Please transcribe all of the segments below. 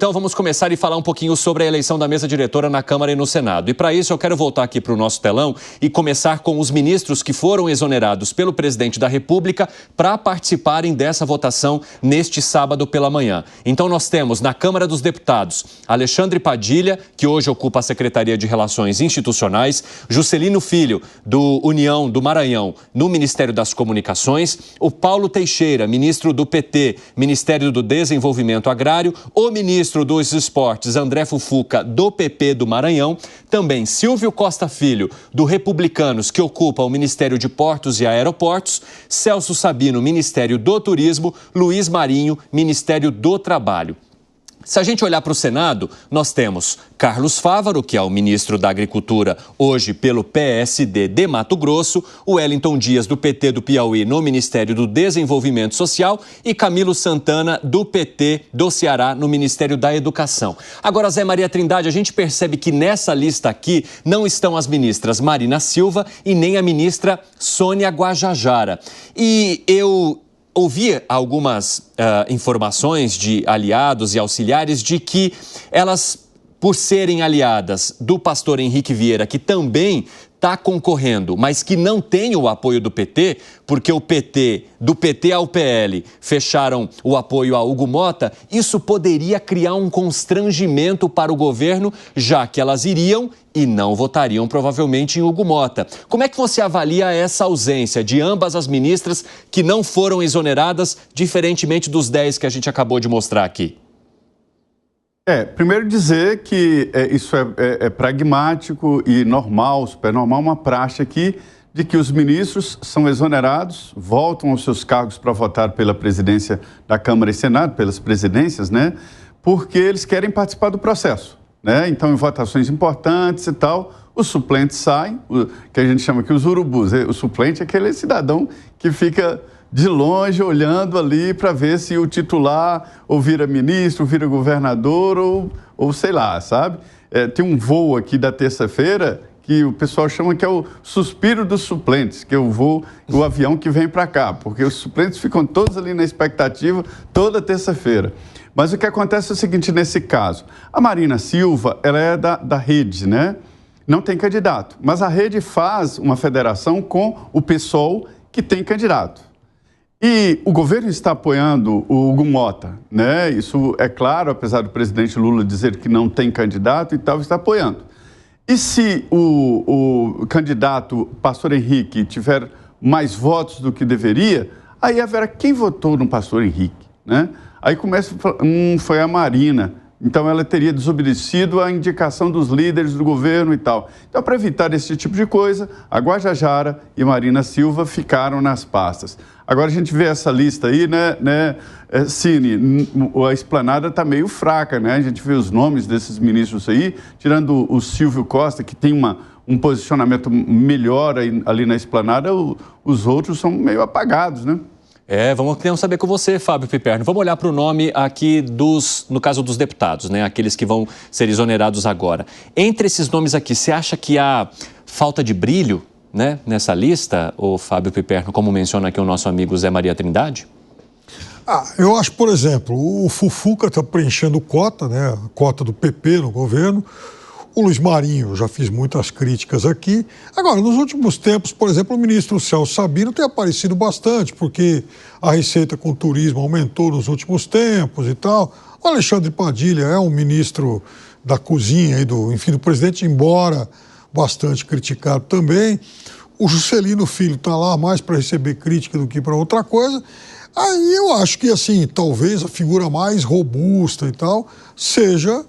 Então vamos começar e falar um pouquinho sobre a eleição da mesa diretora na Câmara e no Senado. E para isso eu quero voltar aqui para o nosso telão e começar com os ministros que foram exonerados pelo presidente da República para participarem dessa votação neste sábado pela manhã. Então nós temos na Câmara dos Deputados Alexandre Padilha, que hoje ocupa a Secretaria de Relações Institucionais, Juscelino Filho, do União do Maranhão, no Ministério das Comunicações, o Paulo Teixeira, ministro do PT, Ministério do Desenvolvimento Agrário, o ministro dos Esportes, André Fufuca, do PP do Maranhão, também Silvio Costa Filho, do Republicanos, que ocupa o Ministério de Portos e Aeroportos, Celso Sabino, Ministério do Turismo, Luiz Marinho, Ministério do Trabalho. Se a gente olhar para o Senado, nós temos Carlos Fávaro, que é o ministro da Agricultura, hoje pelo PSD de Mato Grosso, o Wellington Dias, do PT do Piauí, no Ministério do Desenvolvimento Social, e Camilo Santana, do PT do Ceará, no Ministério da Educação. Agora, Zé Maria Trindade, a gente percebe que nessa lista aqui não estão as ministras Marina Silva e nem a ministra Sônia Guajajara. E eu ouvi algumas informações de aliados e auxiliares de que elas, por serem aliadas do pastor Henrique Vieira, que também está concorrendo, mas que não tem o apoio do PT, porque o PT, do PT ao PL, fecharam o apoio a Hugo Mota, isso poderia criar um constrangimento para o governo, já que elas iriam e não votariam provavelmente em Hugo Mota. Como é que você avalia essa ausência de ambas as ministras que não foram exoneradas, diferentemente dos 10 que a gente acabou de mostrar aqui? Primeiro dizer que isso é pragmático e normal, super normal, uma praxe aqui de que os ministros são exonerados, voltam aos seus cargos para votar pela presidência da Câmara e Senado, pelas presidências, né? Porque eles querem participar do processo, né? Então, em votações importantes e tal, os suplentes saem, que a gente chama aqui os urubus. O suplente é aquele cidadão que fica de longe, olhando ali para ver se o titular ou vira ministro, ou vira governador, ou sei lá, sabe? Tem um voo aqui da terça-feira que o pessoal chama que é o suspiro dos suplentes, que é o avião que vem para cá, porque os suplentes ficam todos ali na expectativa toda terça-feira. Mas o que acontece é o seguinte, nesse caso, a Marina Silva, ela é da Rede, né? Não tem candidato, mas a Rede faz uma federação com o PSOL que tem candidato. E o governo está apoiando o Hugo Mota, né? Isso é claro, apesar do presidente Lula dizer que não tem candidato e tal, está apoiando. E se o candidato pastor Henrique tiver mais votos do que deveria, aí haverá quem votou no pastor Henrique, né? Aí começa a falar, foi a Marina. Então, ela teria desobedecido à indicação dos líderes do governo e tal. Então, para evitar esse tipo de coisa, a Guajajara e Marina Silva ficaram nas pastas. Agora, a gente vê essa lista aí, né, Cine, a esplanada está meio fraca, né? A gente vê os nomes desses ministros aí, tirando o Silvio Costa, que tem um posicionamento melhor ali na esplanada, os outros são meio apagados, né? Vamos saber com você, Fábio Piperno. Vamos olhar para o nome aqui no caso dos deputados, né? Aqueles que vão ser exonerados agora. Entre esses nomes aqui, você acha que há falta de brilho, né, nessa lista, o Fábio Piperno, como menciona aqui o nosso amigo Zé Maria Trindade? Eu acho, por exemplo, o Fufuca está preenchendo cota, né? A cota do PP no governo. O Luiz Marinho, já fiz muitas críticas aqui. Agora, nos últimos tempos, por exemplo, o ministro Celso Sabino tem aparecido bastante, porque a receita com o turismo aumentou nos últimos tempos e tal. O Alexandre Padilha é um ministro da cozinha aí do presidente, embora bastante criticado também. O Juscelino Filho está lá mais para receber crítica do que para outra coisa. Aí eu acho que, assim, talvez a figura mais robusta e tal seja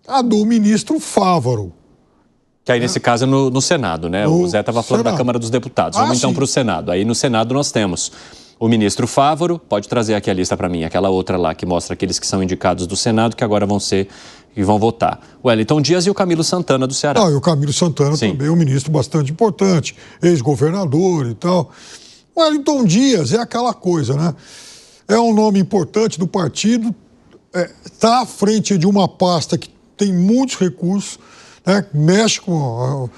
a do ministro Fávaro. Que aí, nesse caso, é no Senado, né? O Zé estava falando da Câmara dos Deputados. Vamos então para o Senado. Aí no Senado nós temos o ministro Fávaro, pode trazer aqui a lista para mim, aquela outra lá que mostra aqueles que são indicados do Senado, que agora vão votar. O Wellington Dias e o Camilo Santana do Ceará. E o Camilo Santana também é um ministro bastante importante, ex-governador e tal. O Wellington Dias é aquela coisa, né? É um nome importante do partido, está à frente de uma pasta que tem muitos recursos, né, mexe com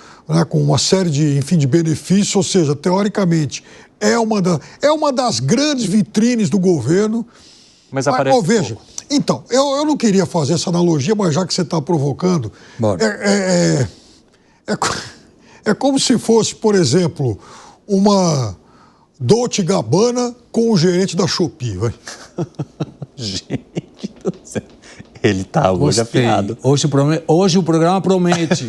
uma série de benefícios, ou seja, teoricamente, é uma das grandes vitrines do governo. Mas aparece veja, Então, eu não queria fazer essa analogia, mas já que você está provocando, é como se fosse, por exemplo, uma Dolce & Gabbana com o gerente da Shopee, vai. Gente do céu. Ele tá hoje afiado. Hoje o programa promete.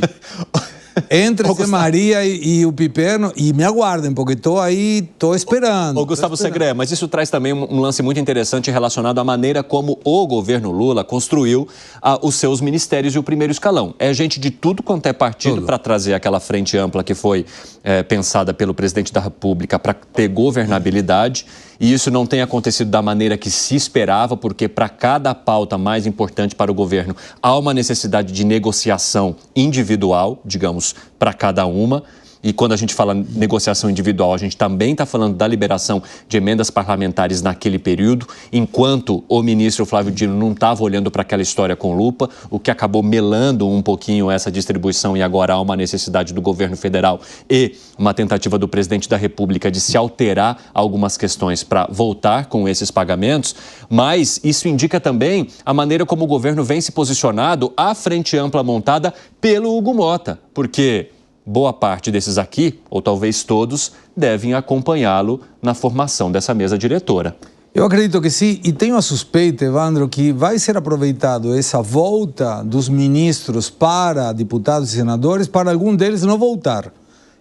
Entre Zé Maria e o Piperno, e me aguardem, porque estou esperando. Gustavo Segré, mas isso traz também um lance muito interessante relacionado à maneira como o governo Lula construiu os seus ministérios e o primeiro escalão. É gente de tudo quanto é partido para trazer aquela frente ampla que foi pensada pelo presidente da República para ter governabilidade, e isso não tem acontecido da maneira que se esperava, porque para cada pauta mais importante para o governo há uma necessidade de negociação individual, digamos, para cada uma. E quando a gente fala negociação individual, a gente também está falando da liberação de emendas parlamentares naquele período, enquanto o ministro Flávio Dino não estava olhando para aquela história com lupa, o que acabou melando um pouquinho essa distribuição, e agora há uma necessidade do governo federal e uma tentativa do presidente da República de se alterar algumas questões para voltar com esses pagamentos, mas isso indica também a maneira como o governo vem se posicionado à frente ampla montada pelo Hugo Mota, porque boa parte desses aqui, ou talvez todos, devem acompanhá-lo na formação dessa mesa diretora. Eu acredito que sim, e tenho a suspeita, Evandro, que vai ser aproveitado essa volta dos ministros para deputados e senadores para algum deles não voltar.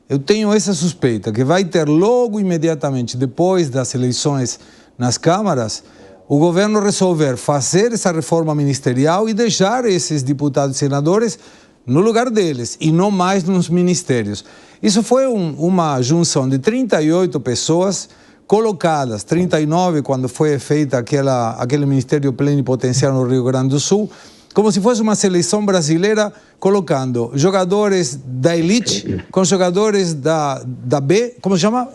Eu tenho essa suspeita, que vai ter logo imediatamente depois das eleições nas câmaras, o governo resolver fazer essa reforma ministerial e deixar esses deputados e senadores no lugar deles e não mais nos ministérios. Isso foi uma junção de 38 pessoas colocadas, 39 quando foi feita aquele ministério plenipotenciário no Rio Grande do Sul, como se fosse uma seleção brasileira colocando jogadores da elite com jogadores da B, como se chama?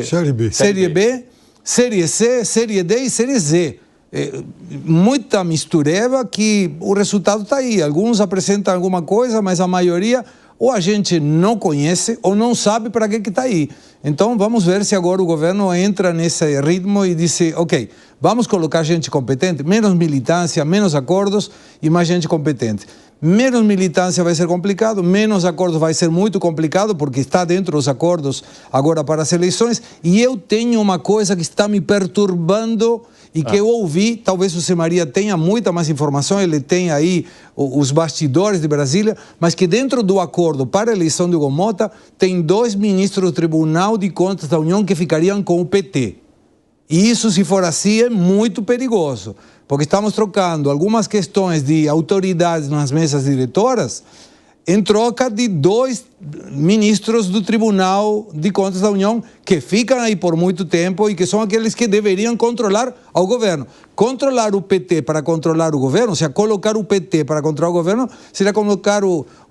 Série B. Série B, Série C, Série D e Série Z. Muita mistureba que o resultado está aí. Alguns apresentam alguma coisa, mas a maioria ou a gente não conhece ou não sabe para que está aí. Então vamos ver se agora o governo entra nesse ritmo e diz, ok, vamos colocar gente competente, menos militância, menos acordos e mais gente competente. Menos militância vai ser complicado, menos acordos vai ser muito complicado, porque está dentro dos acordos agora para as eleições. E eu tenho uma coisa que está me perturbando e que eu ouvi, talvez o Zé Maria tenha muita mais informação, ele tem aí os bastidores de Brasília, mas que dentro do acordo para a eleição de Hugo Mota tem 2 ministros do Tribunal de Contas da União que ficariam com o PT. E isso, se for assim, é muito perigoso, porque estamos trocando algumas questões de autoridades nas mesas diretoras em troca de 2 ministros do Tribunal de Contas da União que ficam aí por muito tempo e que são aqueles que deveriam controlar o governo. Controlar o PT para controlar o governo, ou seja, colocar o PT para controlar o governo, seria colocar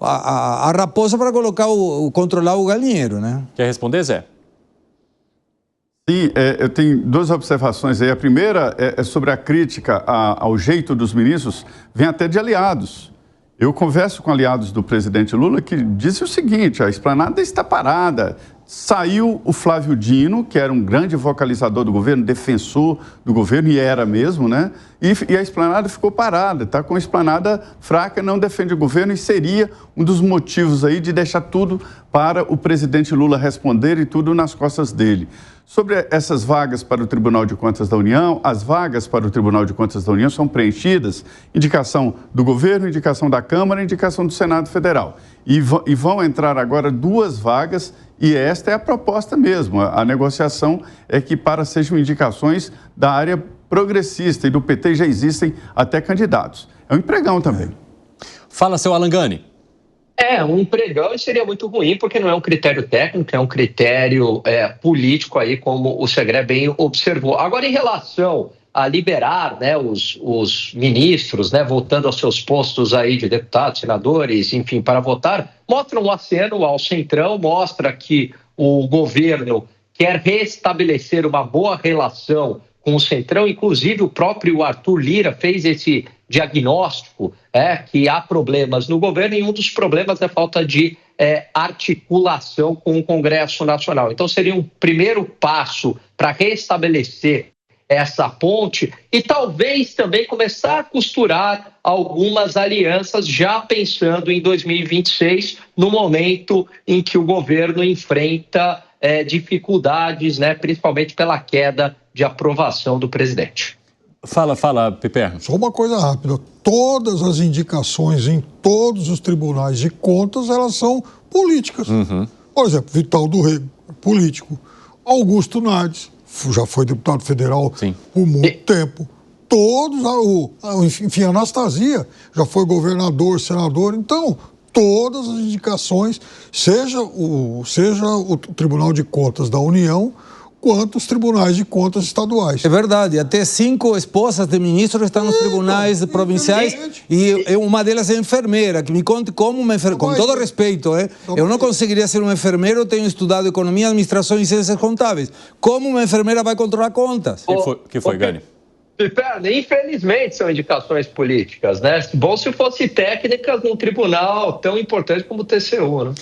a raposa para controlar o galinheiro, né? Quer responder, Zé? Sim, eu tenho 2 observações aí. A primeira é sobre a crítica ao jeito dos ministros, vem até de aliados. Eu converso com aliados do presidente Lula que dizem o seguinte: a esplanada está parada. Saiu o Flávio Dino, que era um grande vocalizador do governo, defensor do governo, e era mesmo, né? E a esplanada ficou parada, está com a esplanada fraca, não defende o governo, e seria um dos motivos aí de deixar tudo para o presidente Lula responder e tudo nas costas dele. Sobre essas vagas para o Tribunal de Contas da União, as vagas para o Tribunal de Contas da União são preenchidas, indicação do governo, indicação da Câmara, indicação do Senado Federal. E vão entrar agora 2 vagas, e esta é a proposta mesmo. A negociação é que para sejam indicações da área progressista, e do PT já existem até candidatos. É um empregão também. Fala, seu Alangani. Um empregão seria muito ruim, porque não é um critério técnico, é um critério político aí, como o Segré bem observou. Agora, em relação a liberar, né, os ministros, né, voltando aos seus postos aí de deputados, senadores, enfim, para votar, mostra um aceno ao Centrão, mostra que o governo quer restabelecer uma boa relação com o Centrão. Inclusive, o próprio Arthur Lira fez esse diagnóstico que há problemas no governo, e um dos problemas é a falta de articulação com o Congresso Nacional. Então, seria um primeiro passo para restabelecer essa ponte e talvez também começar a costurar algumas alianças já pensando em 2026, no momento em que o governo enfrenta dificuldades, né, principalmente pela queda de aprovação do presidente. Fala, Piperno. Só uma coisa rápida. Todas as indicações em todos os tribunais de contas, elas são políticas. Por exemplo, Vital do Rego, político. Augusto Nardes, já foi deputado federal por muito tempo. Todos, enfim, Anastasia já foi governador, senador. Então, todas as indicações, seja o Tribunal de Contas da União, quanto os tribunais de contas estaduais. É verdade, até 5 esposas de ministros estão nos tribunais provinciais e uma delas é enfermeira, que me conte como uma enfermeira, com todo respeito, eu não conseguiria ser uma enfermeira, eu tenho estudado economia, administração e ciências contábeis. Como uma enfermeira vai controlar contas? Que foi, Gani? Infelizmente são indicações políticas, né? Bom se fosse técnicas num tribunal tão importante como o TCU, né?